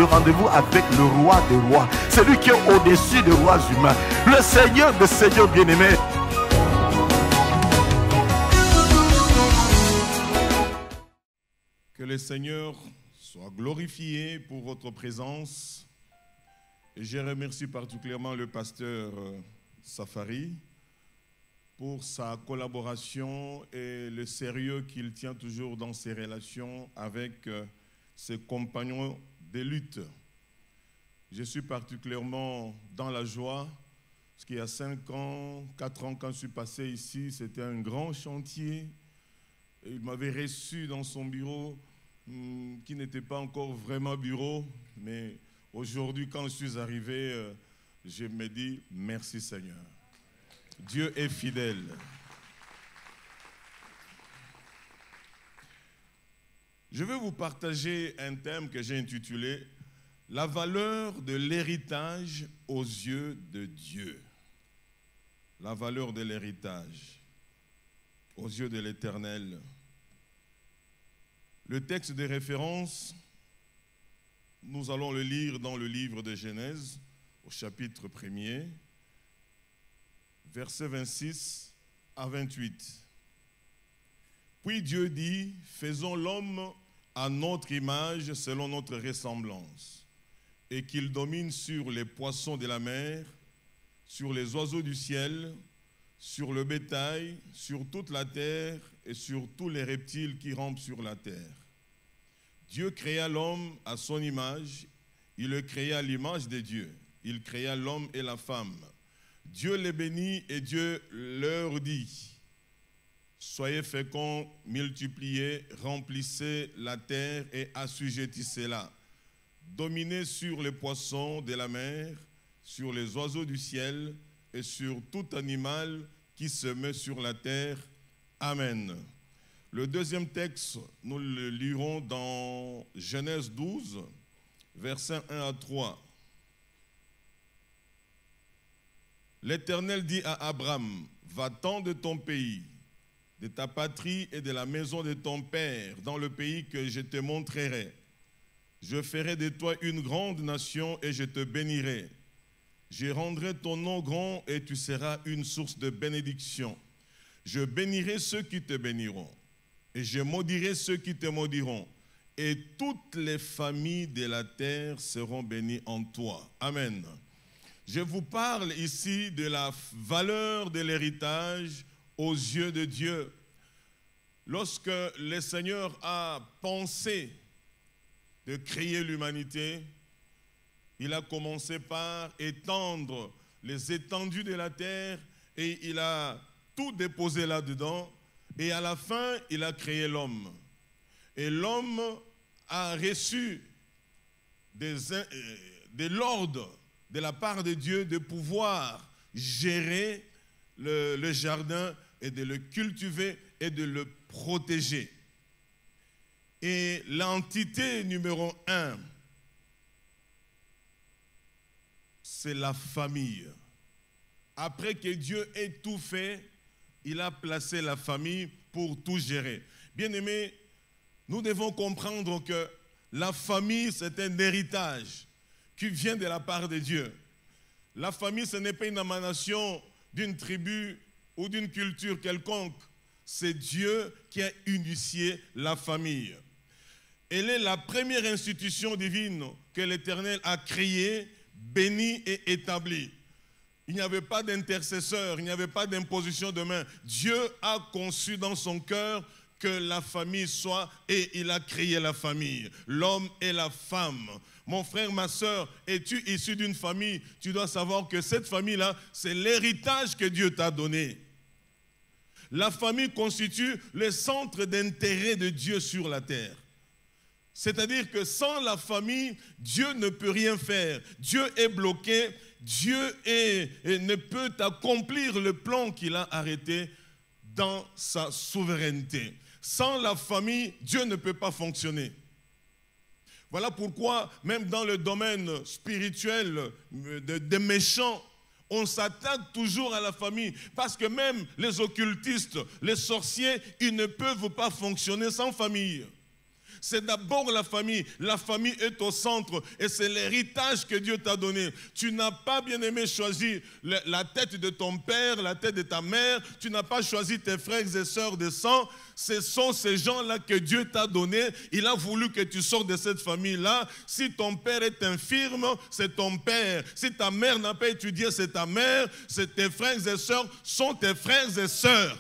rendez-vous avec le roi des rois, celui qui est au-dessus des rois humains, le Seigneur des seigneurs bien-aimés. Que le Seigneur soit glorifié pour votre présence. Et je remercie particulièrement le pasteur Safari pour sa collaboration et le sérieux qu'il tient toujours dans ses relations avec ses compagnons de lutte. Je suis particulièrement dans la joie, parce qu'il y a 5 ans, 4 ans, quand je suis passé ici, c'était un grand chantier. Et il m'avait reçu dans son bureau, qui n'était pas encore vraiment bureau, mais aujourd'hui, quand je suis arrivé, je me dis merci Seigneur. Dieu est fidèle. Je vais vous partager un thème que j'ai intitulé « La valeur de l'héritage aux yeux de Dieu ». La valeur de l'héritage aux yeux de l'Éternel. Le texte de référence, nous allons le lire dans le livre de Genèse, au chapitre 1er, versets 26 à 28. Puis Dieu dit, faisons l'homme à notre image, selon notre ressemblance, et qu'il domine sur les poissons de la mer, sur les oiseaux du ciel, sur le bétail, sur toute la terre et sur tous les reptiles qui rampent sur la terre. Dieu créa l'homme à son image, il le créa à l'image de Dieu. Il créa l'homme et la femme. Dieu les bénit et Dieu leur dit, soyez féconds, multipliez, remplissez la terre et assujettissez-la. Dominez sur les poissons de la mer, sur les oiseaux du ciel et sur tout animal qui se met sur la terre. Amen. Le deuxième texte, nous le lirons dans Genèse 12, versets 1 à 3. L'Éternel dit à Abraham, va-t'en de ton pays, de ta patrie et de la maison de ton père, dans le pays que je te montrerai. Je ferai de toi une grande nation et je te bénirai. Je rendrai ton nom grand et tu seras une source de bénédiction. Je bénirai ceux qui te béniront et je maudirai ceux qui te maudiront. Et toutes les familles de la terre seront bénies en toi. Amen. Je vous parle ici de la valeur de l'héritage aux yeux de Dieu. Lorsque le Seigneur a pensé de créer l'humanité, il a commencé par étendre les étendues de la terre et il a tout déposé là-dedans. Et à la fin, il a créé l'homme. Et l'homme a reçu de l'ordre de la part de Dieu de pouvoir gérer le jardin et de le cultiver et de le protéger. Et l'entité numéro 1, c'est la famille. Après que Dieu ait tout fait, il a placé la famille pour tout gérer. Bien-aimés, nous devons comprendre que la famille, c'est un héritage qui vient de la part de Dieu. La famille, ce n'est pas une émanation d'une tribu ou d'une culture quelconque. C'est Dieu qui a initié la famille. Elle est la première institution divine que l'Éternel a créée, bénie et établie. Il n'y avait pas d'intercesseur, il n'y avait pas d'imposition de main. Dieu a conçu dans son cœur que la famille soit et il a créé la famille, l'homme et la femme. Mon frère, ma soeur, es-tu issu d'une famille? Tu dois savoir que cette famille-là, c'est l'héritage que Dieu t'a donné. La famille constitue le centre d'intérêt de Dieu sur la terre. C'est-à-dire que sans la famille, Dieu ne peut rien faire. Dieu est bloqué, Dieu ne peut accomplir le plan qu'il a arrêté dans sa souveraineté. Sans la famille, Dieu ne peut pas fonctionner. Voilà pourquoi, même dans le domaine spirituel des méchants, on s'attaque toujours à la famille. Parce que même les occultistes, les sorciers, ils ne peuvent pas fonctionner sans famille. C'est d'abord la famille. La famille est au centre et c'est l'héritage que Dieu t'a donné. Tu n'as pas, bien-aimé, choisi la tête de ton père, la tête de ta mère. Tu n'as pas choisi tes frères et sœurs de sang. Ce sont ces gens-là que Dieu t'a donné. Il a voulu que tu sortes de cette famille-là. Si ton père est infirme, c'est ton père. Si ta mère n'a pas étudié, c'est ta mère. C'est tes frères et sœurs sont tes frères et sœurs.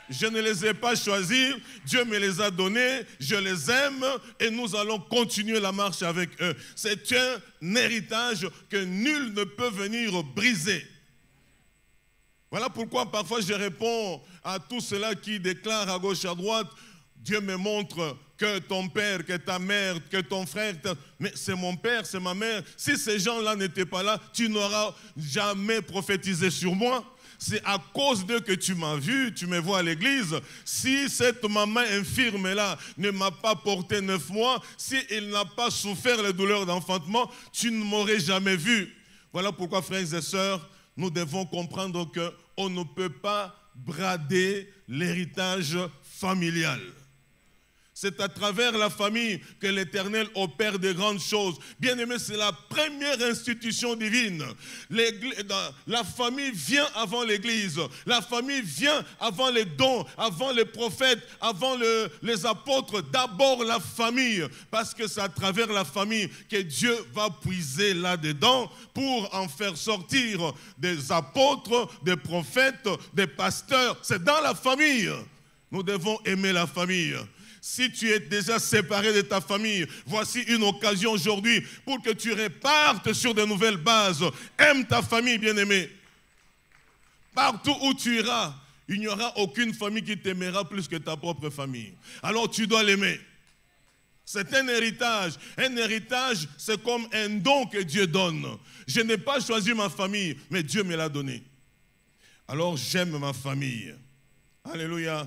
Je ne les ai pas choisis, Dieu me les a donnés, je les aime et nous allons continuer la marche avec eux. C'est un héritage que nul ne peut venir briser. Voilà pourquoi parfois je réponds à tous ceux-là qui déclarent à gauche, à droite, Dieu me montre que ton père, que ta mère, que ton frère, mais c'est mon père, c'est ma mère. Si ces gens-là n'étaient pas là, tu n'auras jamais prophétisé sur moi. C'est à cause d'eux que tu m'as vu, tu me vois à l'église. Si cette maman infirme-là ne m'a pas porté 9 mois, si elle n'a pas souffert les douleurs d'enfantement, tu ne m'aurais jamais vu. Voilà pourquoi, frères et sœurs, nous devons comprendre qu'on ne peut pas brader l'héritage familial. C'est à travers la famille que l'Éternel opère de grandes choses. Bien-aimé, c'est la première institution divine. La famille vient avant l'Église. La famille vient avant les dons, avant les prophètes, avant les apôtres. D'abord la famille, parce que c'est à travers la famille que Dieu va puiser là-dedans pour en faire sortir des apôtres, des prophètes, des pasteurs. C'est dans la famille. Nous devons aimer la famille. Si tu es déjà séparé de ta famille, voici une occasion aujourd'hui pour que tu repartes sur de nouvelles bases. Aime ta famille, bien-aimé. Partout où tu iras, il n'y aura aucune famille qui t'aimera plus que ta propre famille. Alors tu dois l'aimer. C'est un héritage. Un héritage, c'est comme un don que Dieu donne. Je n'ai pas choisi ma famille, mais Dieu me l'a donné. Alors j'aime ma famille. Alléluia.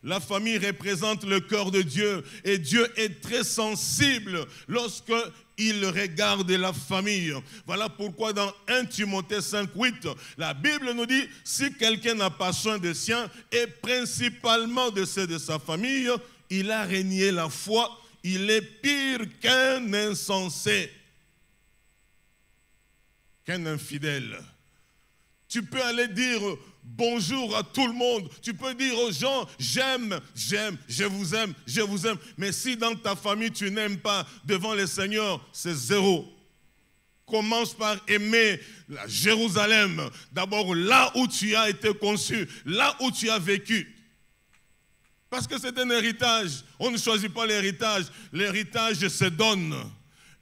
La famille représente le cœur de Dieu et Dieu est très sensible lorsqu'il regarde la famille. Voilà pourquoi dans 1 Timothée 5:8, la Bible nous dit « Si quelqu'un n'a pas soin des siens et principalement de ceux de sa famille, il a renié la foi, il est pire qu'un insensé, qu'un infidèle. » Tu peux aller dire bonjour à tout le monde. Tu peux dire aux gens, j'aime, je vous aime, je vous aime. Mais si dans ta famille, tu n'aimes pas devant le Seigneur, c'est zéro. Commence par aimer la Jérusalem. D'abord, là où tu as été conçu, là où tu as vécu. Parce que c'est un héritage. On ne choisit pas l'héritage. L'héritage se donne.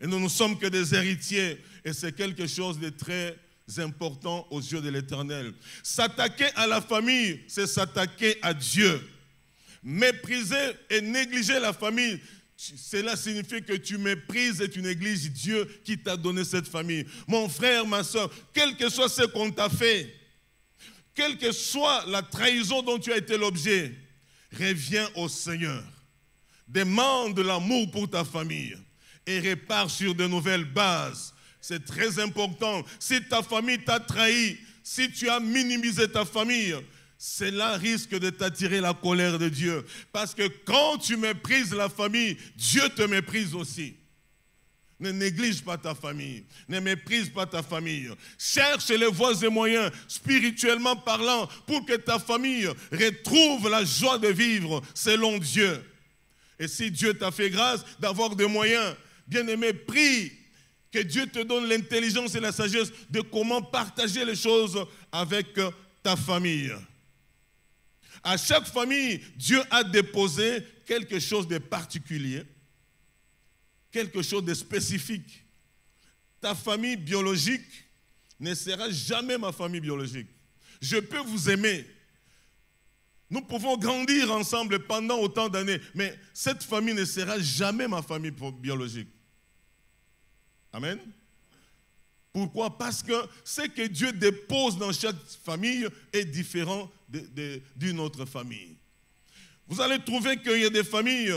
Et nous ne sommes que des héritiers. Et c'est quelque chose de très important aux yeux de l'Éternel. S'attaquer à la famille, c'est s'attaquer à Dieu. Mépriser et négliger la famille, cela signifie que tu méprises et tu négliges Dieu qui t'a donné cette famille. Mon frère, ma soeur, quel que soit ce qu'on t'a fait, quelle que soit la trahison dont tu as été l'objet, reviens au Seigneur. Demande l'amour pour ta famille et repars sur de nouvelles bases. C'est très important. Si ta famille t'a trahi, si tu as minimisé ta famille, cela risque de t'attirer la colère de Dieu. Parce que quand tu méprises la famille, Dieu te méprise aussi. Ne néglige pas ta famille. Ne méprise pas ta famille. Cherche les voies et moyens, spirituellement parlant, pour que ta famille retrouve la joie de vivre selon Dieu. Et si Dieu t'a fait grâce d'avoir des moyens, bien-aimé, prie que Dieu te donne l'intelligence et la sagesse de comment partager les choses avec ta famille. À chaque famille, Dieu a déposé quelque chose de particulier, quelque chose de spécifique. Ta famille biologique ne sera jamais ma famille biologique. Je peux vous aimer. Nous pouvons grandir ensemble pendant autant d'années, mais cette famille ne sera jamais ma famille biologique. Amen. Pourquoi? Parce que ce que Dieu dépose dans chaque famille est différent d'une autre famille. Vous allez trouver qu'il y a des familles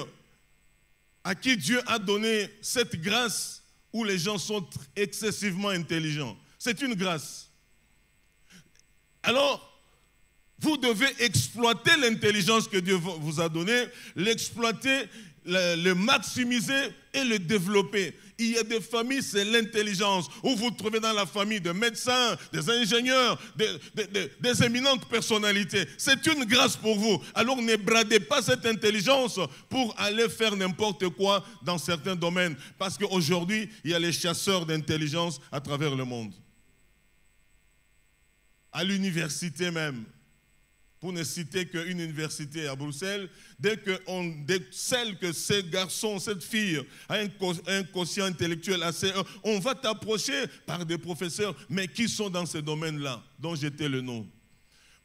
à qui Dieu a donné cette grâce où les gens sont excessivement intelligents. C'est une grâce. Alors, vous devez exploiter l'intelligence que Dieu vous a donnée, l'exploiter le maximiser et le développer. Il y a des familles, c'est l'intelligence, où vous trouvez dans la famille des médecins, des ingénieurs, des éminentes personnalités. C'est une grâce pour vous. Alors ne bradez pas cette intelligence pour aller faire n'importe quoi dans certains domaines. Parce qu'aujourd'hui, il y a les chasseurs d'intelligence à travers le monde. À l'université même. Pour ne citer qu'une université à Bruxelles, dès qu'on décèle que ce garçon, cette fille a un quotient intellectuel assez, on va t'approcher par des professeurs, mais qui sont dans ces domaines-là, dont j'étais le nom.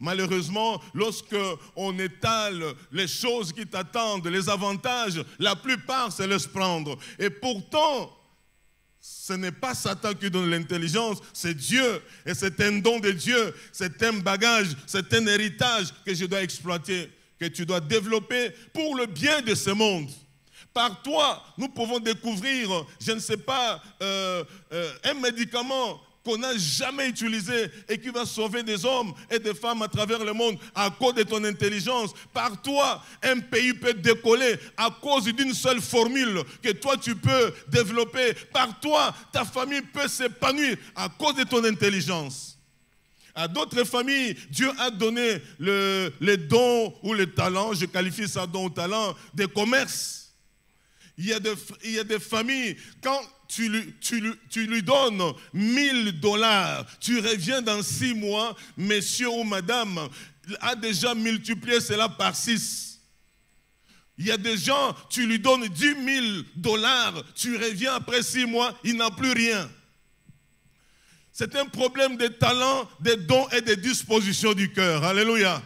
Malheureusement, lorsque on étale les choses qui t'attendent, les avantages, la plupart se laissent prendre. Et pourtant, ce n'est pas Satan qui donne l'intelligence, c'est Dieu. Et c'est un don de Dieu, c'est un bagage, c'est un héritage que je dois exploiter, que tu dois développer pour le bien de ce monde. Par toi, nous pouvons découvrir, je ne sais pas, un médicament qu'on n'a jamais utilisé et qui va sauver des hommes et des femmes à travers le monde à cause de ton intelligence. Par toi, un pays peut décoller à cause d'une seule formule que toi tu peux développer. Par toi, ta famille peut s'épanouir à cause de ton intelligence. À d'autres familles, Dieu a donné les dons ou les talents, je qualifie ça don ou talent, de commerce. Il y a des familles, quand tu lui donnes $1000, tu reviens dans 6 mois, monsieur ou madame a déjà multiplié cela par 6. Il y a des gens, tu lui donnes $10,000, tu reviens après 6 mois, il n'a plus rien. C'est un problème de talent, de dons et de disposition du cœur. Alléluia.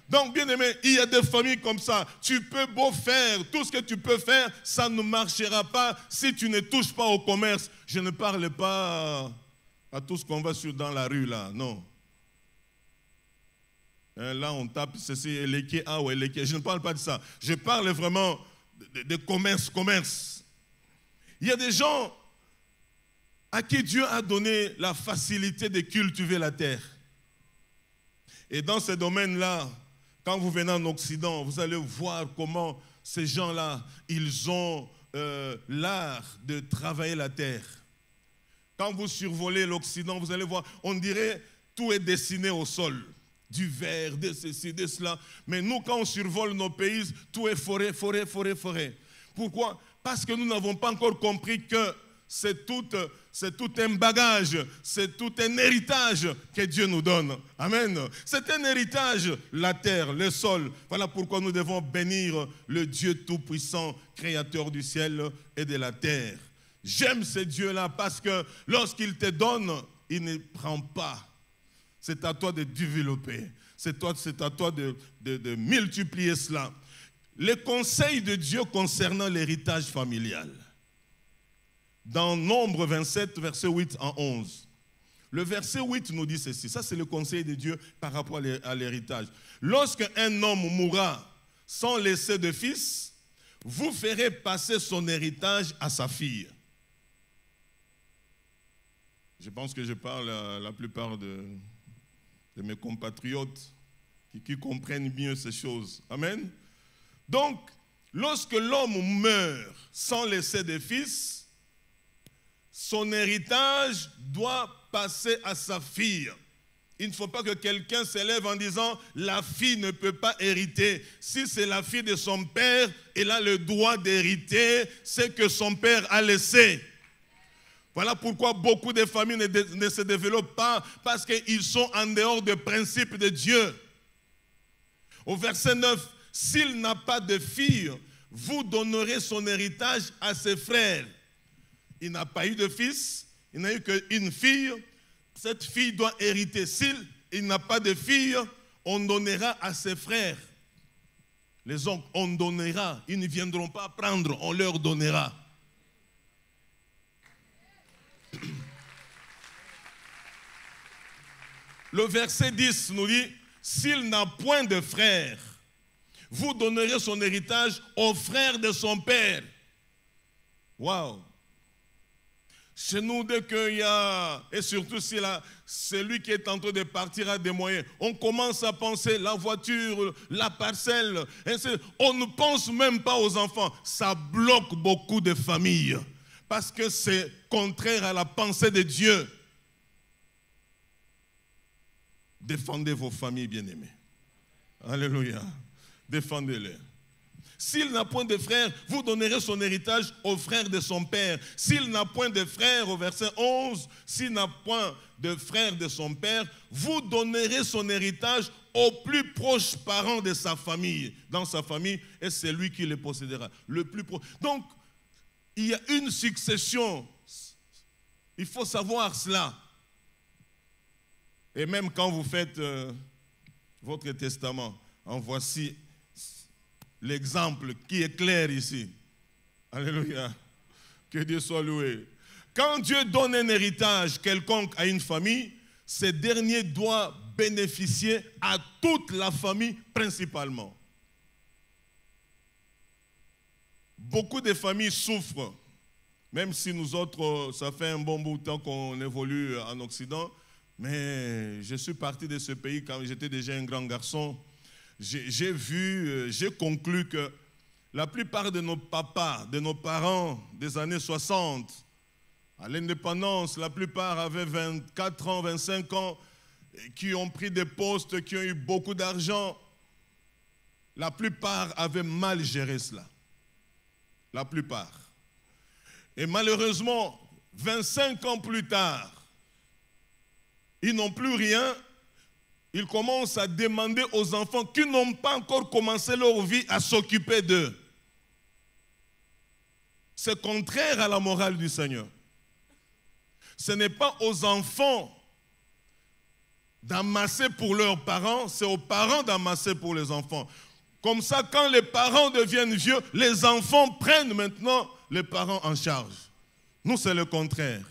Donc, bien aimé, il y a des familles comme ça. Tu peux beau faire tout ce que tu peux faire, ça ne marchera pas si tu ne touches pas au commerce. Je ne parle pas à tout ce qu'on va sur dans la rue là, non. Là, on tape ceci, Eleke A ou Eleke. Je ne parle pas de ça. Je parle vraiment de commerce. Il y a des gens à qui Dieu a donné la facilité de cultiver la terre. Et dans ce domaine-là, quand vous venez en Occident, vous allez voir comment ces gens-là, ils ont l'art de travailler la terre. Quand vous survolez l'Occident, vous allez voir, on dirait tout est dessiné au sol. Du verre, de ceci, de cela. Mais nous, quand on survole nos pays, tout est forêt. Pourquoi? Parce que nous n'avons pas encore compris que c'est tout un bagage, c'est tout un héritage que Dieu nous donne. Amen. C'est un héritage, la terre, le sol. Voilà pourquoi nous devons bénir le Dieu Tout-Puissant, créateur du ciel et de la terre. J'aime ce Dieu-là parce que lorsqu'il te donne, il ne prend pas. C'est à toi de développer. C'est à toi de multiplier cela. Les conseils de Dieu concernant l'héritage familial. Dans Nombre 27, verset 8 en 11. Le verset 8 nous dit ceci. Ça, c'est le conseil de Dieu par rapport à l'héritage. Lorsqu'un homme mourra sans laisser de fils, vous ferez passer son héritage à sa fille. Je pense que je parle à la plupart de mes compatriotes qui comprennent mieux ces choses. Amen. Donc, lorsque l'homme meurt sans laisser de fils, son héritage doit passer à sa fille. Il ne faut pas que quelqu'un s'élève en disant « la fille ne peut pas hériter ». Si c'est la fille de son père, elle a le droit d'hériter ce que son père a laissé. Voilà pourquoi beaucoup de familles ne se développent pas, parce qu'ils sont en dehors des principes de Dieu. Au verset 9, « S'il n'a pas de fille, vous donnerez son héritage à ses frères. » Il n'a pas eu de fils, il n'a eu qu'une fille. Cette fille doit hériter. S'il n'a pas de fille, on donnera à ses frères. Les oncles, on donnera. Ils ne viendront pas prendre, on leur donnera. Le verset 10 nous dit, s'il n'a point de frères, vous donnerez son héritage aux frères de son père. Waouh! Chez nous, dès qu'il y a, et surtout si celui qui est en train de partir a des moyens, on commence à penser la voiture, la parcelle, on ne pense même pas aux enfants. Ça bloque beaucoup de familles parce que c'est contraire à la pensée de Dieu. Défendez vos familles bien-aimées. Alléluia. Défendez-les. S'il n'a point de frères, vous donnerez son héritage aux frères de son père. S'il n'a point de frères, au verset 11, s'il n'a point de frères de son père, vous donnerez son héritage aux plus proches parents de sa famille. Dans sa famille, et c'est lui qui les possédera. Le plus proche. Donc, il y a une succession. Il faut savoir cela. Et même quand vous faites votre testament, en voici l'exemple qui est clair ici. Alléluia. Que Dieu soit loué. Quand Dieu donne un héritage quelconque à une famille, ce dernier doit bénéficier à toute la famille principalement. Beaucoup de familles souffrent, même si nous autres, ça fait un bon bout de temps qu'on évolue en Occident, mais je suis parti de ce pays quand j'étais déjà un grand garçon. J'ai conclu que la plupart de nos papas, de nos parents des années 60, à l'indépendance, la plupart avaient 24 ans, 25 ans, qui ont pris des postes, qui ont eu beaucoup d'argent. La plupart avaient mal géré cela. La plupart. Et malheureusement, 25 ans plus tard, ils n'ont plus rien. Ils commencent à demander aux enfants qui n'ont pas encore commencé leur vie à s'occuper d'eux. C'est contraire à la morale du Seigneur. Ce n'est pas aux enfants d'amasser pour leurs parents, c'est aux parents d'amasser pour les enfants. Comme ça, quand les parents deviennent vieux, les enfants prennent maintenant les parents en charge. Nous, c'est le contraire.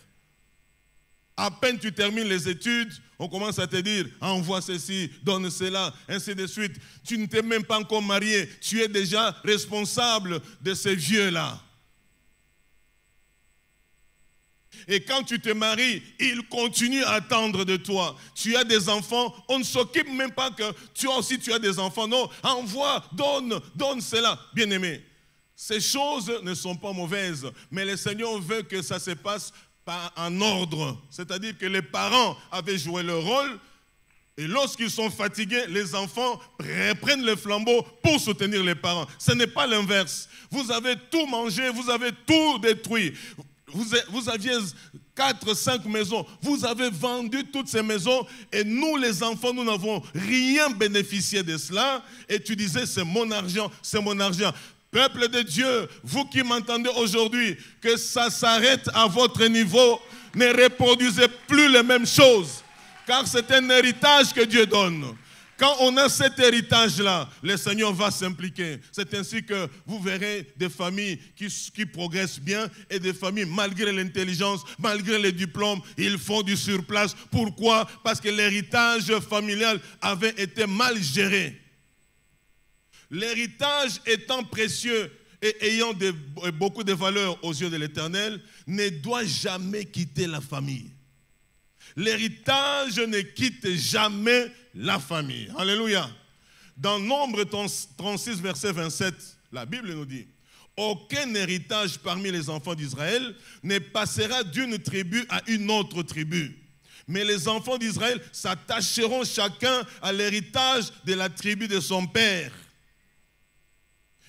À peine tu termines les études, on commence à te dire, envoie ceci, donne cela, ainsi de suite. Tu ne t'es même pas encore marié, tu es déjà responsable de ces vieux-là. Et quand tu te maries, ils continuent à attendre de toi. Tu as des enfants, on ne s'occupe même pas que toi aussi tu as des enfants. Non, envoie, donne cela. Bien-aimé, ces choses ne sont pas mauvaises, mais le Seigneur veut que ça se passe en ordre. C'est-à-dire que les parents avaient joué leur rôle et lorsqu'ils sont fatigués, les enfants reprennent le flambeau pour soutenir les parents. Ce n'est pas l'inverse. Vous avez tout mangé, vous avez tout détruit. Vous aviez 4, 5 maisons. Vous avez vendu toutes ces maisons et nous, les enfants, nous n'avons rien bénéficié de cela. Et tu disais, c'est mon argent, c'est mon argent. Peuple de Dieu, vous qui m'entendez aujourd'hui, que ça s'arrête à votre niveau, ne reproduisez plus les mêmes choses, car c'est un héritage que Dieu donne. Quand on a cet héritage-là, le Seigneur va s'impliquer. C'est ainsi que vous verrez des familles qui progressent bien et des familles, malgré l'intelligence, malgré les diplômes, ils font du surplace. Pourquoi? Parce que l'héritage familial avait été mal géré. L'héritage étant précieux et ayant beaucoup de valeur aux yeux de l'Éternel, ne doit jamais quitter la famille. L'héritage ne quitte jamais la famille. Alléluia. Dans Nombre 36, verset 27, la Bible nous dit, aucun héritage parmi les enfants d'Israël ne passera d'une tribu à une autre tribu. Mais les enfants d'Israël s'attacheront chacun à l'héritage de la tribu de son père.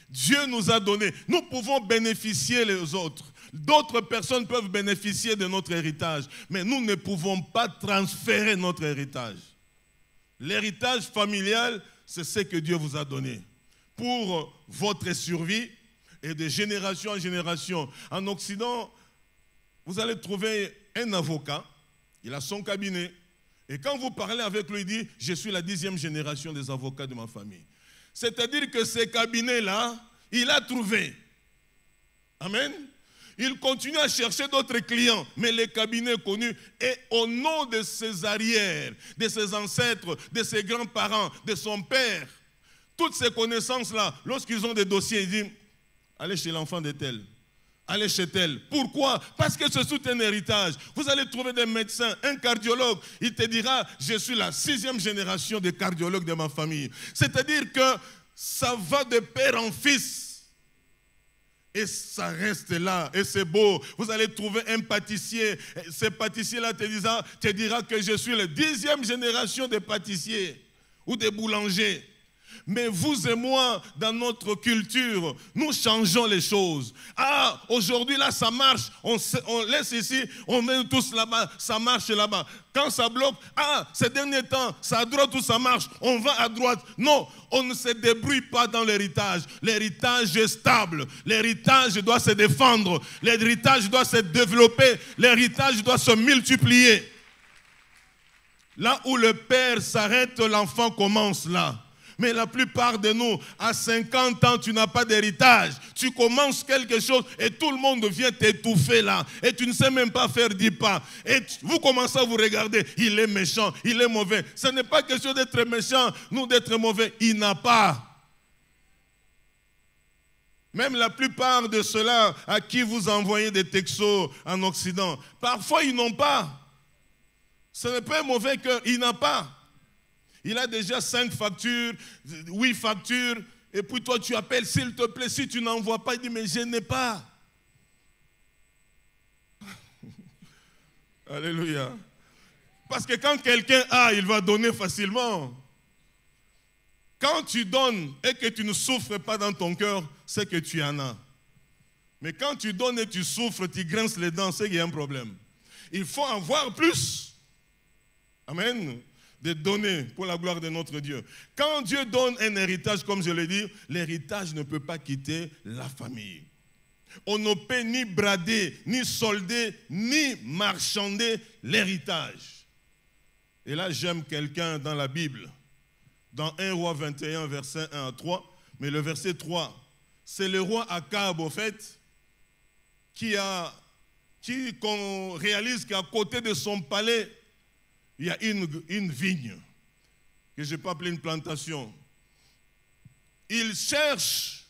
Dieu nous a donné. Nous pouvons bénéficier les autres. D'autres personnes peuvent bénéficier de notre héritage. Mais nous ne pouvons pas transférer notre héritage. L'héritage familial, c'est ce que Dieu vous a donné. Pour votre survie et de génération en génération. En Occident, vous allez trouver un avocat. Il a son cabinet. Et quand vous parlez avec lui, il dit, je suis la 10e génération des avocats de ma famille. C'est-à-dire que ces cabinets-là, il a trouvé. Amen. Il continue à chercher d'autres clients, mais les cabinets connus, et au nom de ses arrières, de ses ancêtres, de ses grands-parents, de son père, toutes ces connaissances-là, lorsqu'ils ont des dossiers, ils disent, allez chez l'enfant de tel, allez chez elle. Pourquoi? Parce que c'est tout un héritage. Vous allez trouver des médecins, un cardiologue, il te dira, je suis la 6e génération de cardiologues de ma famille. C'est-à-dire que ça va de père en fils. Et ça reste là, et c'est beau. Vous allez trouver un pâtissier. Ce pâtissier-là te dira que je suis la 10e génération de pâtissiers ou de boulangers. Mais vous et moi, dans notre culture, nous changeons les choses. Ah, aujourd'hui, là, ça marche. On laisse ici, on met tous là-bas, ça marche là-bas. Quand ça bloque, ah, ces derniers temps, ça à droite ou ça marche, on va à droite. Non, on ne se débrouille pas dans l'héritage. L'héritage est stable. L'héritage doit se défendre. L'héritage doit se développer. L'héritage doit se multiplier. Là où le père s'arrête, l'enfant commence là. Mais la plupart de nous, à 50 ans, tu n'as pas d'héritage. Tu commences quelque chose et tout le monde vient t'étouffer là. Et tu ne sais même pas faire 10 pas. Et vous commencez à vous regarder. Il est méchant, il est mauvais. Ce n'est pas question d'être méchant, nous d'être mauvais. Il n'a pas. Même la plupart de ceux-là à qui vous envoyez des textos en Occident, parfois ils n'ont pas. Ce n'est pas mauvais qu'il n'a pas. Il a déjà 5 factures, 8 factures, et puis toi tu appelles, s'il te plaît, si tu n'envoies pas, il dit, mais je n'ai pas. Alléluia. Parce que quand quelqu'un a, il va donner facilement. Quand tu donnes et que tu ne souffres pas dans ton cœur, c'est que tu en as. Mais quand tu donnes et tu souffres, tu grinces les dents, c'est qu'il y a un problème. Il faut avoir plus. Amen. De donner pour la gloire de notre Dieu. Quand Dieu donne un héritage, comme je l'ai dit, l'héritage ne peut pas quitter la famille. On ne peut ni brader, ni solder, ni marchander l'héritage. Et là, j'aime quelqu'un dans la Bible, dans 1 Roi 21, verset 1 à 3, mais le verset 3, c'est le roi Akab, au fait, qu'on réalise qu'à côté de son palais, il y a une vigne, que je peux appeler une plantation. Il cherche,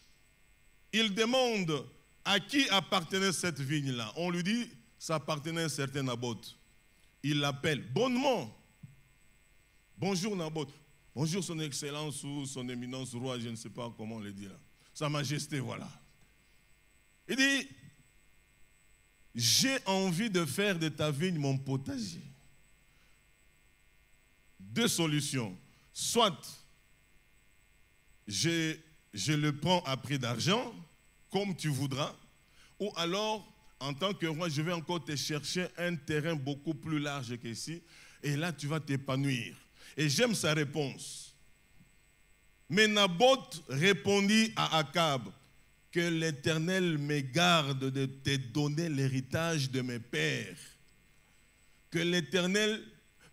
il demande à qui appartenait cette vigne-là. On lui dit, ça appartenait à un certain Naboth. Il l'appelle bonnement. Bonjour Naboth. Bonjour son excellence ou son éminence roi, je ne sais pas comment on le dit là. Sa majesté, voilà. Il dit, j'ai envie de faire de ta vigne mon potager. 2 solutions. Soit je le prends à prix d'argent, comme tu voudras, ou alors, en tant que roi, je vais encore te chercher un terrain beaucoup plus large qu'ici, et là, tu vas t'épanouir. Et j'aime sa réponse. Mais Naboth répondit à Akab, que l'Éternel me garde de te donner l'héritage de mes pères. Que l'Éternel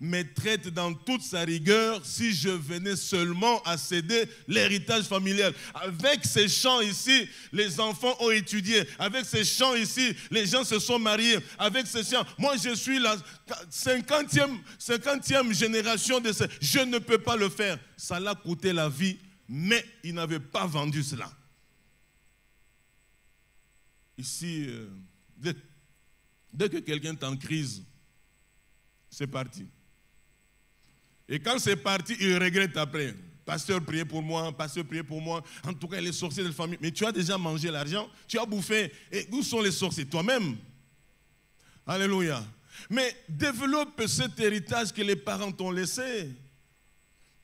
me traite dans toute sa rigueur si je venais seulement à céder l'héritage familial. Avec ces champs ici, les enfants ont étudié. Avec ces champs ici, les gens se sont mariés. Avec ces champs, moi je suis la 50e génération de ça. Je ne peux pas le faire. Ça l'a coûté la vie, mais il n'avait pas vendu cela. Ici, dès que quelqu'un est en crise, c'est parti. Et quand c'est parti, il regrette après. Pasteur, priez pour moi, pasteur, priez pour moi. En tout cas, les sorciers de la famille. Mais tu as déjà mangé l'argent, tu as bouffé. Et où sont les sorciers? Toi-même. Alléluia. Mais développe cet héritage que les parents t'ont laissé.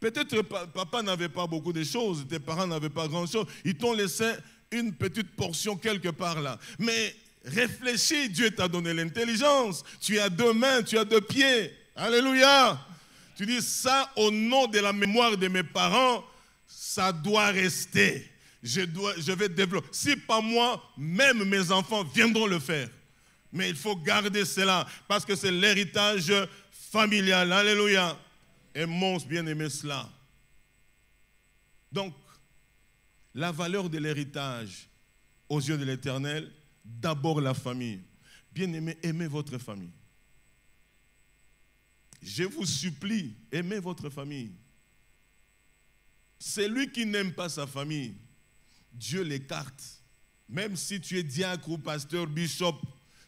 Peut-être papa n'avait pas beaucoup de choses, tes parents n'avaient pas grand-chose. Ils t'ont laissé une petite portion quelque part là. Mais réfléchis, Dieu t'a donné l'intelligence. Tu as 2 mains, tu as 2 pieds. Alléluia. Tu dis ça au nom de la mémoire de mes parents, ça doit rester. Je vais développer. Si pas moi, même mes enfants viendront le faire. Mais il faut garder cela parce que c'est l'héritage familial. Alléluia. Et mon bien-aimé cela. Donc, la valeur de l'héritage aux yeux de l'Éternel, d'abord la famille. Bien-aimé, aimez votre famille. Je vous supplie, aimez votre famille. Celui qui n'aime pas sa famille, Dieu l'écarte. Même si tu es diacre ou pasteur, bishop,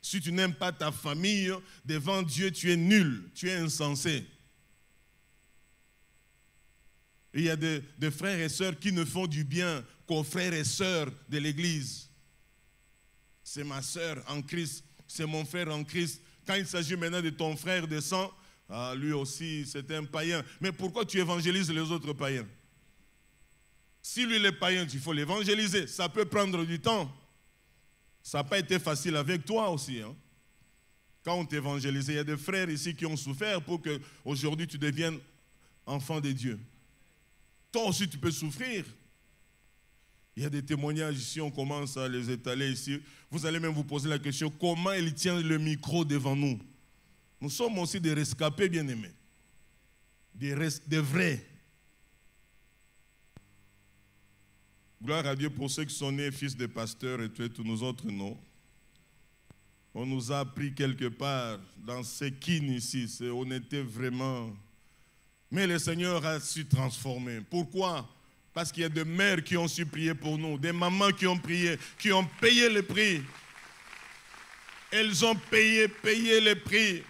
si tu n'aimes pas ta famille, devant Dieu, tu es nul, tu es insensé. Et il y a des frères et sœurs qui ne font du bien qu'aux frères et sœurs de l'Église. C'est ma sœur en Christ, c'est mon frère en Christ. Quand il s'agit maintenant de ton frère de sang, lui aussi c'est un païen. Mais pourquoi tu évangélises les autres païens? Si lui est païen, il faut l'évangéliser. Ça peut prendre du temps. Ça n'a pas été facile avec toi aussi. Hein? Quand on t'évangélisait, il y a des frères ici qui ont souffert pour qu'aujourd'hui tu deviennes enfant de Dieu. Toi aussi tu peux souffrir. Il y a des témoignages ici, on commence à les étaler ici. Vous allez même vous poser la question, comment il tient le micro devant nous? Nous sommes aussi des rescapés bien-aimés. Des vrais. Gloire à Dieu pour ceux qui sont nés fils de pasteurs et tous nous autres, non. On nous a appris quelque part dans ces kines ici, on était vraiment... Mais le Seigneur a su transformer. Pourquoi? Parce qu'il y a des mères qui ont su prier pour nous, des mamans qui ont prié, qui ont payé le prix. Elles ont payé le prix.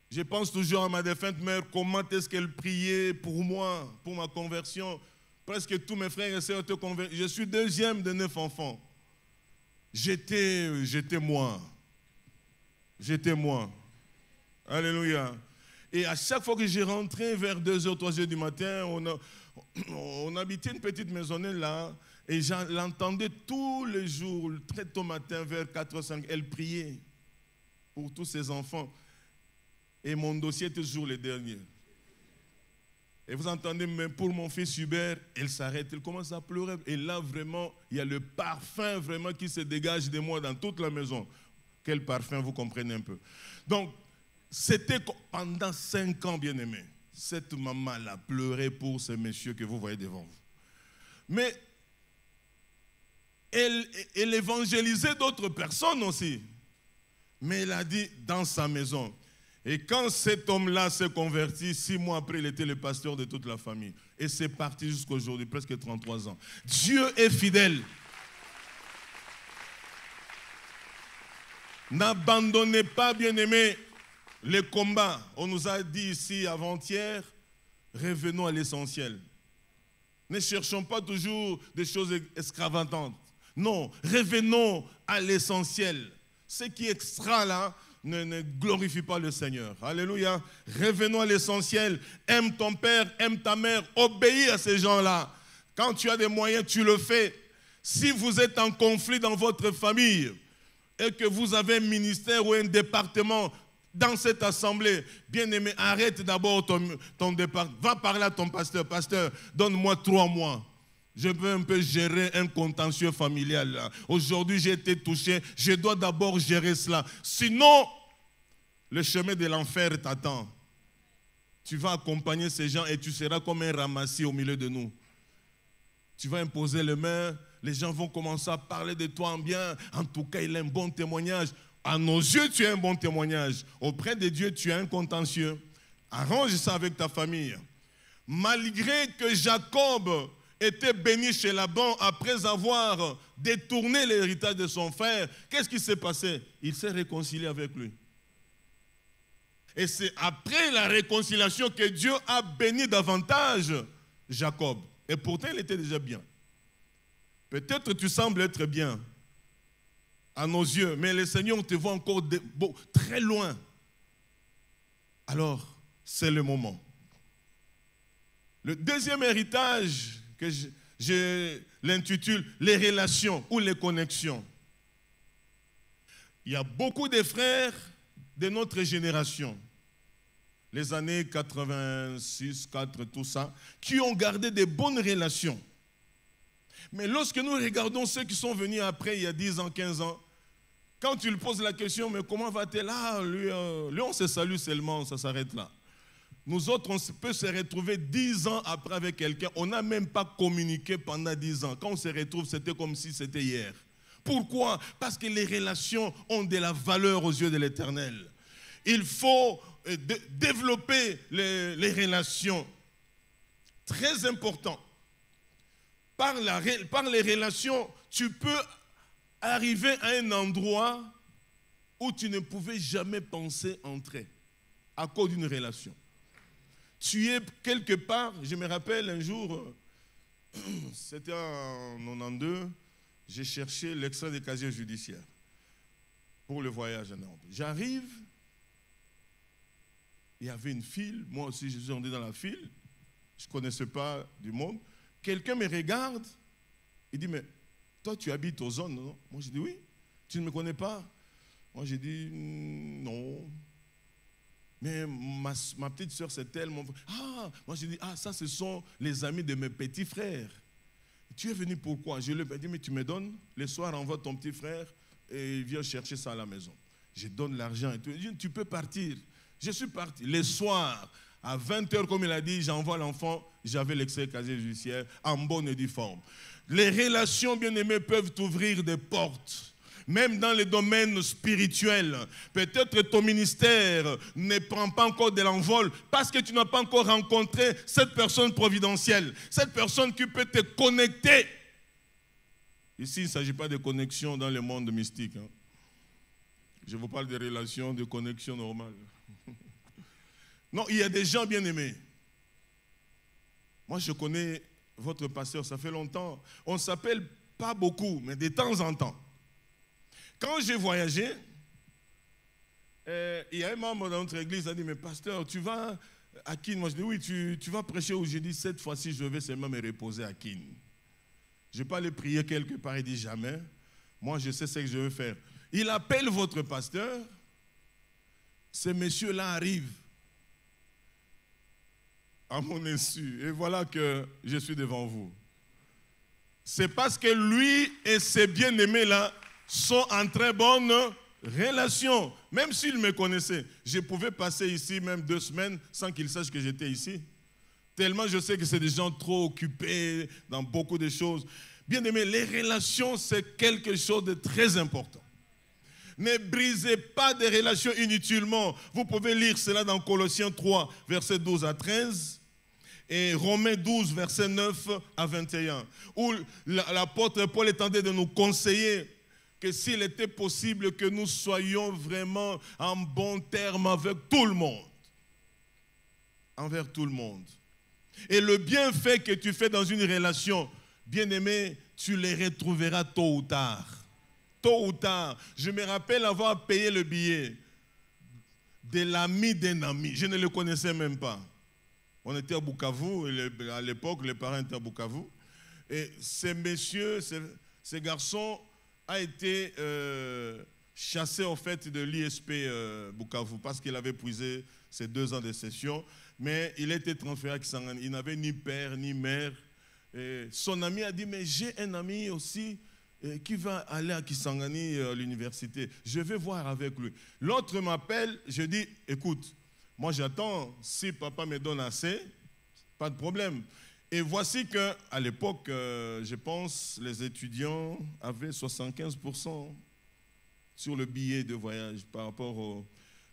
Je pense toujours à ma défunte mère, comment est-ce qu'elle priait pour moi, pour ma conversion. Presque tous mes frères et sœurs étaient convertis. Je suis deuxième de 9 enfants. J'étais moi. J'étais moi. Alléluia. Et à chaque fois que j'ai rentré vers 2h, 3h du matin, on habitait une petite maisonnette là, et je l'entendais tous les jours, très tôt matin, vers 4h, 5h, elle priait pour tous ses enfants. Et mon dossier était toujours le dernier. Et vous entendez, même pour mon fils Hubert, elle s'arrête, elle commence à pleurer. Et là, vraiment, il y a le parfum vraiment qui se dégage de moi dans toute la maison. Quel parfum, vous comprenez un peu. Donc, c'était pendant 5 ans, bien-aimé. Cette maman-là pleurait pour ce monsieur que vous voyez devant vous. Mais elle évangélisait d'autres personnes aussi. Mais elle a dit dans sa maison. Et quand cet homme-là s'est converti, 6 mois après, il était le pasteur de toute la famille. Et c'est parti jusqu'à aujourd'hui, presque 33 ans. Dieu est fidèle. N'abandonnez pas, bien-aimés, les combats. On nous a dit ici avant-hier, revenons à l'essentiel. Ne cherchons pas toujours des choses extravagantes. Non, revenons à l'essentiel. Ce qui est extra là, ne glorifie pas le Seigneur. Alléluia. Revenons à l'essentiel. Aime ton père, aime ta mère, obéis à ces gens-là. Quand tu as des moyens, tu le fais. Si vous êtes en conflit dans votre famille et que vous avez un ministère ou un département dans cette assemblée, bien-aimé, arrête d'abord ton département. Va parler à ton pasteur. Pasteur, donne-moi 3 mois. Je veux un peu gérer un contentieux familial. Aujourd'hui, j'ai été touché. Je dois d'abord gérer cela. Sinon, le chemin de l'enfer t'attend. Tu vas accompagner ces gens et tu seras comme un ramassis au milieu de nous. Tu vas imposer les mains. Les gens vont commencer à parler de toi en bien. En tout cas, il a un bon témoignage. À nos yeux, tu as un bon témoignage. Auprès de Dieu, tu as un contentieux. Arrange ça avec ta famille. Malgré que Jacob était béni chez Laban après avoir détourné l'héritage de son frère, qu'est-ce qui s'est passé? Il s'est réconcilié avec lui. Et c'est après la réconciliation que Dieu a béni davantage Jacob. Et pourtant, il était déjà bien. Peut-être tu sembles être bien à nos yeux, mais le Seigneur te voit encore très loin. Alors, c'est le moment. Le deuxième héritage que je l'intitule « Les relations » ou « Les connexions ». Il y a beaucoup de frères de notre génération, les années 86, 4, tout ça, qui ont gardé de bonnes relations. Mais lorsque nous regardons ceux qui sont venus après, il y a 10 ans, 15 ans, quand tu lui poses la question, mais comment va-t-elle? Ah, lui, on se salue seulement, ça s'arrête là. Nous autres, on peut se retrouver 10 ans après avec quelqu'un. On n'a même pas communiqué pendant 10 ans. Quand on se retrouve, c'était comme si c'était hier. Pourquoi? Parce que les relations ont de la valeur aux yeux de l'Éternel. Il faut développer les relations. Très important. par les relations, tu peux arriver à un endroit où tu ne pouvais jamais penser entrer à cause d'une relation. Tu es quelque part, je me rappelle un jour, c'était en 92, j'ai cherché l'extrait des casiers judiciaires pour le voyage en Europe. J'arrive, il y avait une file, moi aussi je suis entré dans la file, je ne connaissais pas du monde. Quelqu'un me regarde, il dit, mais toi tu habites aux zones, non? Moi j'ai dit, oui. Tu ne me connais pas? Moi j'ai dit, non. Mais ma petite soeur c'est elle, mon frère. Ah, moi j'ai dit, ah ça ce sont les amis de mes petits frères. Tu es venu pourquoi? Je lui ai dit, mais tu me donnes, le soir envoie ton petit frère et il vient chercher ça à la maison. Je donne l'argent et tout. Il dit, tu peux partir. Je suis parti. Le soir, à 20h, comme il a dit, j'envoie l'enfant, j'avais l'extrait casier judiciaire en bonne et due forme. Les relations, bien-aimées, peuvent t'ouvrir des portes. Même dans les domaines spirituels, peut-être ton ministère ne prend pas encore de l'envol parce que tu n'as pas encore rencontré cette personne providentielle, cette personne qui peut te connecter. Ici, il ne s'agit pas de connexion dans le monde mystique. Hein. Je vous parle de relations, de connexion normale. Non, il y a des gens bien aimés. Moi, je connais votre pasteur, ça fait longtemps. On ne s'appelle pas beaucoup, mais de temps en temps. Quand j'ai voyagé, il y a un membre dans notre église qui a dit, mais pasteur, tu vas à Kin? Moi, je dis, oui, tu vas prêcher où? J'ai dit, cette fois-ci, je vais seulement me reposer à Kin. Je ne vais pas aller prier quelque part, il dit, jamais. Moi, je sais ce que je veux faire. Il appelle votre pasteur, ce monsieur-là arrive à mon insu, et voilà que je suis devant vous. C'est parce que lui et ses bien-aimés-là sont en très bonne relation. Même s'il me connaissait, je pouvais passer ici même 2 semaines sans qu'il sache que j'étais ici. Tellement je sais que c'est des gens trop occupés dans beaucoup de choses. Bien aimé, les relations, c'est quelque chose de très important. Ne brisez pas des relations inutilement. Vous pouvez lire cela dans Colossiens 3, versets 12 à 13. Et Romains 12, versets 9 à 21. Où l'apôtre Paul est en train de nous conseiller que s'il était possible que nous soyons vraiment en bon terme avec tout le monde. Envers tout le monde. Et le bienfait que tu fais dans une relation, bien-aimé, tu les retrouveras tôt ou tard. Tôt ou tard. Je me rappelle avoir payé le billet de l'ami d'un ami. Je ne le connaissais même pas. On était à Bukavu, et à l'époque, les parents étaient à Bukavu. Et ce monsieur, ce garçon a été chassé en fait de l'ISP Bukavu parce qu'il avait épuisé ses 2 ans de session. Mais il a été transféré à Kisangani. Il n'avait ni père ni mère. Et son ami a dit, mais j'ai un ami aussi qui va aller à Kisangani à l'université. Je vais voir avec lui. L'autre m'appelle, je dis, écoute, moi j'attends, si papa me donne assez, pas de problème. Et voici qu'à l'époque, je pense, les étudiants avaient 75% sur le billet de voyage par rapport au...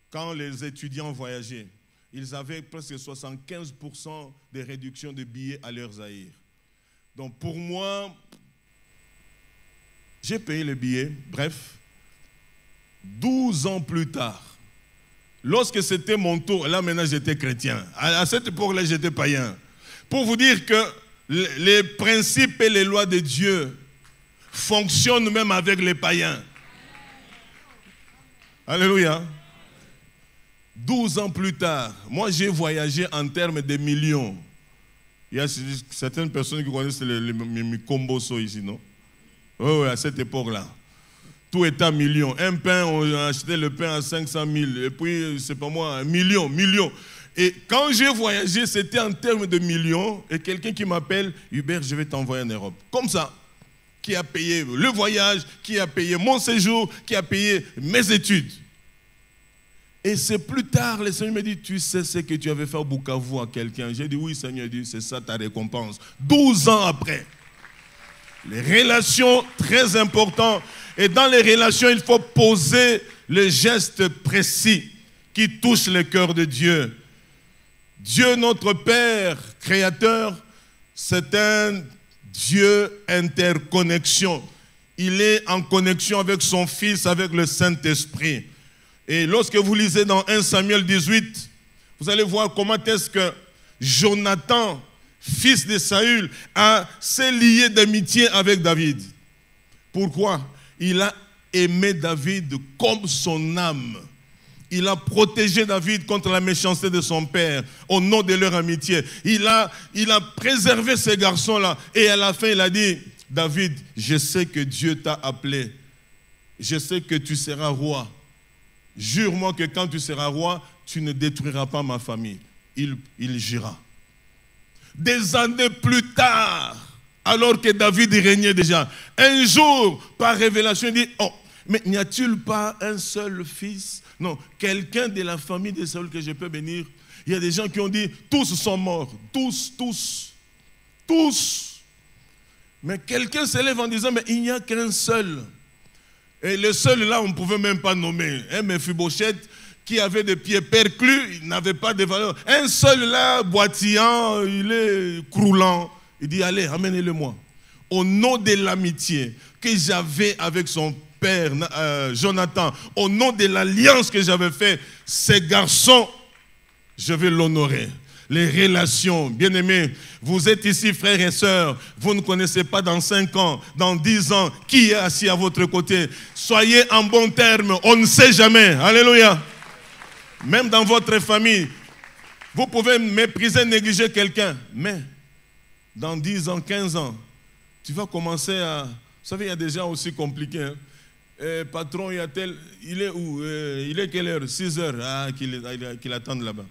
Quand les étudiants voyageaient, ils avaient presque 75% de réduction de billets à leur Zaïre. Donc pour moi, j'ai payé le billet. Bref, 12 ans plus tard, lorsque c'était mon tour, là maintenant j'étais chrétien. À cette époque-là, j'étais païen. Pour vous dire que les principes et les lois de Dieu fonctionnent même avec les païens. Alléluia. 12 ans plus tard, moi j'ai voyagé en termes de millions. Il y a certaines personnes qui connaissent les Mikomboso ici, non? Oui, à cette époque-là. Tout est à millions. Un pain, on achetait le pain à 500 000. Et puis, c'est pas moi, millions. Et quand j'ai voyagé, c'était en termes de millions. Et quelqu'un qui m'appelle, Hubert, je vais t'envoyer en Europe. Comme ça. Qui a payé le voyage, qui a payé mon séjour, qui a payé mes études. Et c'est plus tard, le Seigneur me dit, tu sais ce que tu avais fait au Bukavu à quelqu'un. J'ai dit, oui, Seigneur, il dit, c'est ça ta récompense. 12 ans après. Les relations, très importantes. Et dans les relations, il faut poser le geste précis qui touche le cœur de Dieu. Dieu, notre Père, Créateur, c'est un Dieu interconnexion. Il est en connexion avec son Fils, avec le Saint-Esprit. Et lorsque vous lisez dans 1 Samuel 18, vous allez voir comment est-ce que Jonathan, fils de Saül, s'est lié d'amitié avec David. Pourquoi? Il a aimé David comme son âme. Il a protégé David contre la méchanceté de son père au nom de leur amitié. Il a préservé ces garçons-là. Et à la fin, il a dit, David, je sais que Dieu t'a appelé. Je sais que tu seras roi. Jure-moi que quand tu seras roi, tu ne détruiras pas ma famille. Il jura. Des années plus tard, alors que David régnait déjà, un jour, par révélation, il dit, oh, mais n'y a-t-il pas un seul fils? Non, quelqu'un de la famille de Saül que je peux bénir. Il y a des gens qui ont dit, tous sont morts. Tous. Mais quelqu'un s'élève en disant, mais il n'y a qu'un seul. Et le seul là, on ne pouvait même pas nommer. Un Mephibosheth qui avait des pieds perclus, il n'avait pas de valeur. Un seul là, boitillant, il est croulant. Il dit, allez, amenez-le-moi. Au nom de l'amitié que j'avais avec son père, Jonathan, au nom de l'alliance que j'avais faite, ces garçons, je vais l'honorer. Les relations, bien-aimés, vous êtes ici, frères et sœurs, vous ne connaissez pas dans 5 ans, dans 10 ans, qui est assis à votre côté. Soyez en bon terme, on ne sait jamais. Alléluia. Même dans votre famille, vous pouvez mépriser, négliger quelqu'un, mais dans 10 ans, 15 ans, tu vas commencer à... Vous savez, il y a des gens aussi compliqués. Hein? Patron, il est où? Il est quelle heure? 6 heures. Ah, qu'il attende là-bas.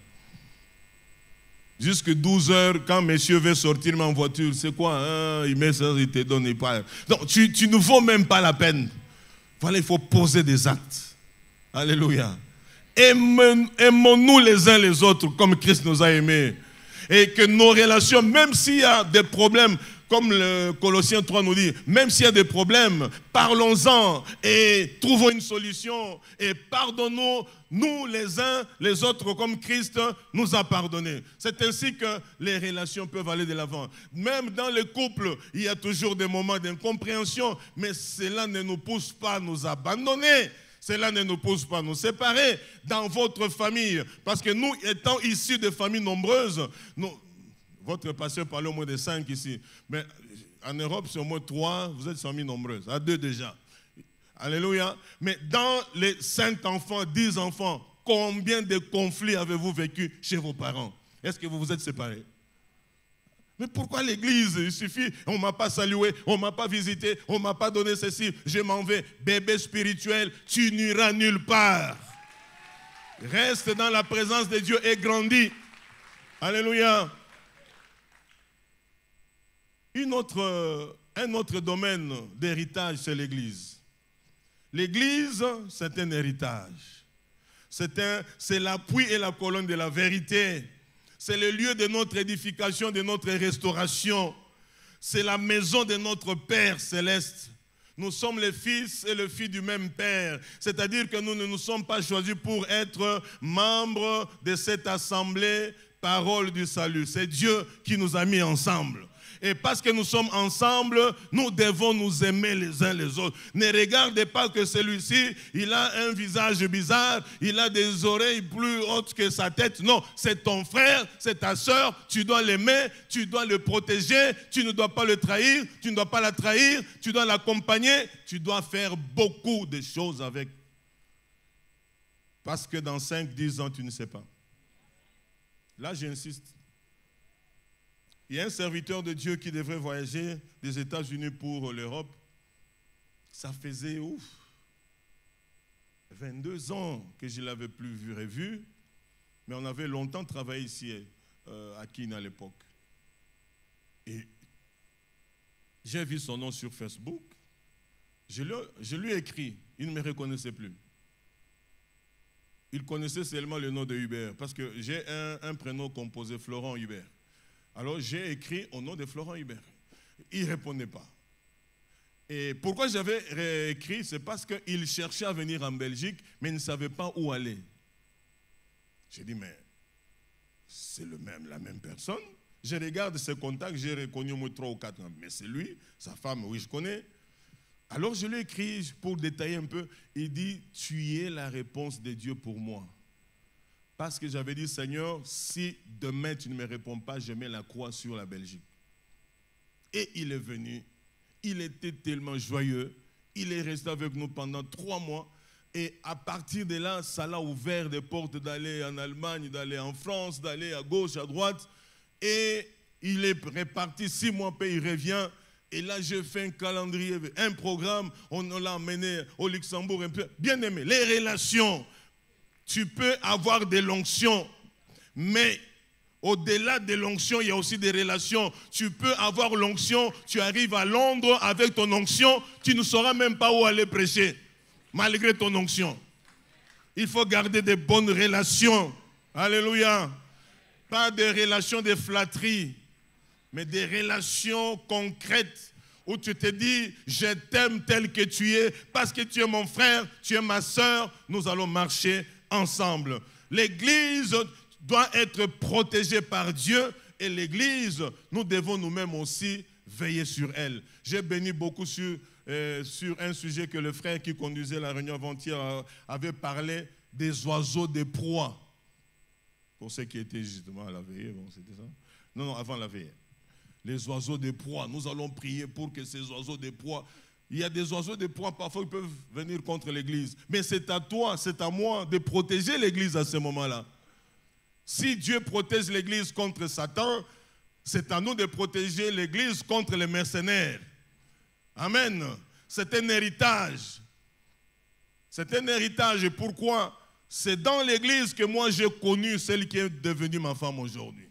Jusque 12 heures, quand monsieur veut sortir en voiture, c'est quoi? Hein? Il met ça, il te donne, il parle. Donc, tu ne vaux même pas la peine. Voilà, il faut poser des actes. Alléluia. Aimons-nous les uns les autres comme Christ nous a aimés. Et que nos relations, même s'il y a des problèmes, comme le Colossiens 3 nous dit, même s'il y a des problèmes, parlons-en et trouvons une solution et pardonnons nous les uns les autres comme Christ nous a pardonné. C'est ainsi que les relations peuvent aller de l'avant. Même dans le couple, il y a toujours des moments d'incompréhension, mais cela ne nous pousse pas à nous abandonner. Cela ne nous pousse pas à nous séparer dans votre famille. Parce que nous, étant issus de familles nombreuses, votre pasteur parlait au moins de 5 ici. Mais en Europe, c'est au moins 3, vous êtes familles nombreuses. À 2 déjà. Alléluia. Mais dans les 5 enfants, 10 enfants, combien de conflits avez-vous vécu chez vos parents? Est-ce que vous vous êtes séparés? Mais pourquoi l'église? Il suffit, on ne m'a pas salué, on ne m'a pas visité, on ne m'a pas donné ceci, je m'en vais. Bébé spirituel, tu n'iras nulle part. Reste dans la présence de Dieu et grandis. Alléluia. Un autre domaine d'héritage, c'est l'église. L'église, c'est un héritage. C'est l'appui et la colonne de la vérité. C'est le lieu de notre édification, de notre restauration. C'est la maison de notre Père céleste. Nous sommes les fils et le fils du même Père. C'est-à-dire que nous ne nous sommes pas choisis pour être membres de cette assemblée, parole du salut. C'est Dieu qui nous a mis ensemble. Et parce que nous sommes ensemble, nous devons nous aimer les uns les autres. Ne regardez pas que celui-ci, il a un visage bizarre, il a des oreilles plus hautes que sa tête. Non, c'est ton frère, c'est ta soeur, tu dois l'aimer, tu dois le protéger, tu ne dois pas le trahir, tu ne dois pas la trahir, tu dois l'accompagner, tu dois faire beaucoup de choses avec. Parce que dans 5-10 ans, tu ne sais pas. Là, j'insiste. Il y a un serviteur de Dieu qui devrait voyager des États-Unis pour l'Europe. Ça faisait 22 ans que je ne l'avais plus vu revu. Mais on avait longtemps travaillé ici à Keene à l'époque. Et j'ai vu son nom sur Facebook. Je lui ai écrit. Il ne me reconnaissait plus. Il connaissait seulement le nom de Hubert. Parce que j'ai un prénom composé, Florent Hubert. Alors j'ai écrit au nom de Florent Hubert. Il ne répondait pas. Et pourquoi j'avais écrit? C'est parce qu'il cherchait à venir en Belgique, mais il ne savait pas où aller. J'ai dit, mais c'est la même personne. Je regarde ses contacts, j'ai reconnu au moins 3 ou 4 ans. Mais c'est lui, sa femme, oui, je connais. Alors je lui ai écrit pour détailler un peu. Il dit, tu es la réponse de Dieu pour moi. Parce que j'avais dit, Seigneur, si demain tu ne me réponds pas, je mets la croix sur la Belgique. Et il est venu. Il était tellement joyeux. Il est resté avec nous pendant 3 mois. Et à partir de là, ça l'a ouvert des portes d'aller en Allemagne, d'aller en France, d'aller à gauche, à droite. Et il est reparti 6 mois après, il revient. Et là, j'ai fait un calendrier, un programme. On l'a emmené au Luxembourg un peu. Bien aimé, les relations. Tu peux avoir des l'onction, mais au-delà de l'onction, il y a aussi des relations. Tu peux avoir l'onction, tu arrives à Londres avec ton onction, tu ne sauras même pas où aller prêcher, malgré ton onction. Il faut garder des bonnes relations. Alléluia. Pas des relations de flatterie, mais des relations concrètes où tu te dis, je t'aime tel que tu es, parce que tu es mon frère, tu es ma soeur, nous allons marcher ensemble. L'Église doit être protégée par Dieu et l'Église, nous devons nous-mêmes aussi veiller sur elle. J'ai béni beaucoup sur un sujet que le frère qui conduisait la réunion avant-hier avait parlé des oiseaux de proie. Pour ceux qui étaient justement à la veillée, bon, c'était ça? Non, avant la veillée. Les oiseaux de proie, nous allons prier pour que ces oiseaux de proie... Il y a des oiseaux de proie, parfois ils peuvent venir contre l'Église. Mais c'est à toi, c'est à moi de protéger l'Église à ce moment-là. Si Dieu protège l'Église contre Satan, c'est à nous de protéger l'Église contre les mercenaires. Amen. C'est un héritage. C'est un héritage. Et pourquoi? C'est dans l'Église que moi j'ai connu celle qui est devenue ma femme aujourd'hui.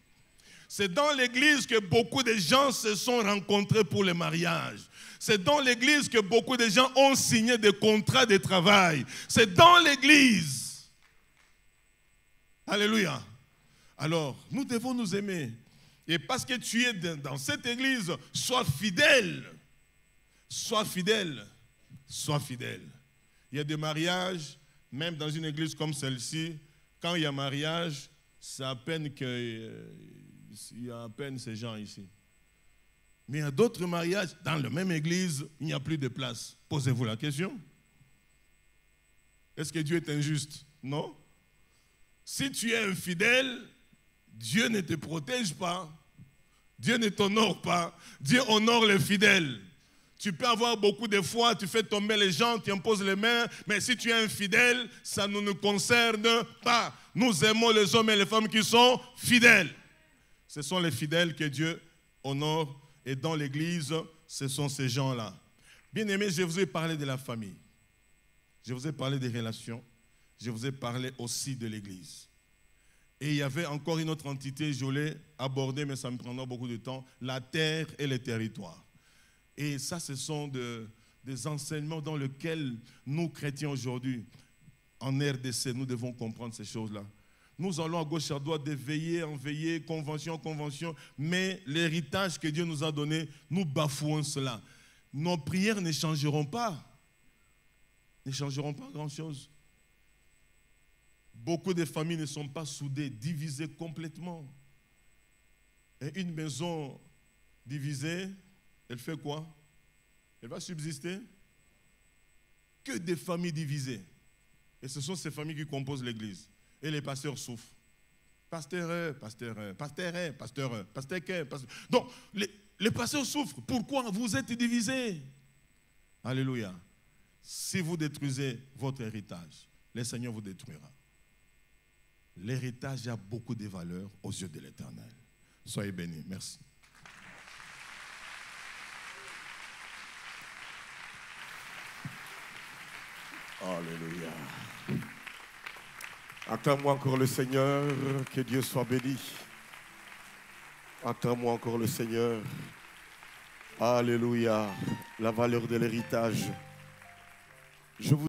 C'est dans l'Église que beaucoup de gens se sont rencontrés pour le mariage. C'est dans l'Église que beaucoup de gens ont signé des contrats de travail. C'est dans l'Église. Alléluia. Alors, nous devons nous aimer. Et parce que tu es dans cette Église, sois fidèle. Sois fidèle. Sois fidèle. Il y a des mariages, même dans une église comme celle-ci, quand il y a mariage, c'est à peine que... il y a à peine ces gens ici. Mais il y a d'autres mariages, dans la même église, il n'y a plus de place. Posez-vous la question. Est-ce que Dieu est injuste? Non. Si tu es infidèle, Dieu ne te protège pas. Dieu ne t'honore pas. Dieu honore les fidèles. Tu peux avoir beaucoup de foi, tu fais tomber les gens, tu imposes les mains, mais si tu es infidèle, ça ne nous concerne pas. Nous aimons les hommes et les femmes qui sont fidèles. Ce sont les fidèles que Dieu honore et dans l'église, ce sont ces gens-là. Bien-aimés, je vous ai parlé de la famille. Je vous ai parlé des relations. Je vous ai parlé aussi de l'église. Et il y avait encore une autre entité, je l'ai abordée, mais ça me prendra beaucoup de temps, la terre et les territoires. Et ça, ce sont des enseignements dans lesquels nous, chrétiens aujourd'hui, en RDC, nous devons comprendre ces choses-là. Nous allons à gauche et à droite de veiller en veiller, convention en convention, mais l'héritage que Dieu nous a donné, nous bafouons cela. Nos prières ne changeront pas. Ne changeront pas grand-chose. Beaucoup de familles ne sont pas soudées, divisées complètement. Et une maison divisée, elle fait quoi? Elle va subsister? Que des familles divisées. Et ce sont ces familles qui composent l'église. Et les pasteurs souffrent. Pasteur. Donc, les pasteurs souffrent. Pourquoi? Vous êtes divisés. Alléluia. Si vous détruisez votre héritage, le Seigneur vous détruira. L'héritage a beaucoup de valeur aux yeux de l'Éternel. Soyez bénis. Merci. Alléluia. Acclame-moi encore le Seigneur, que Dieu soit béni. Acclame-moi encore le Seigneur. Alléluia. La valeur de l'héritage. Je vous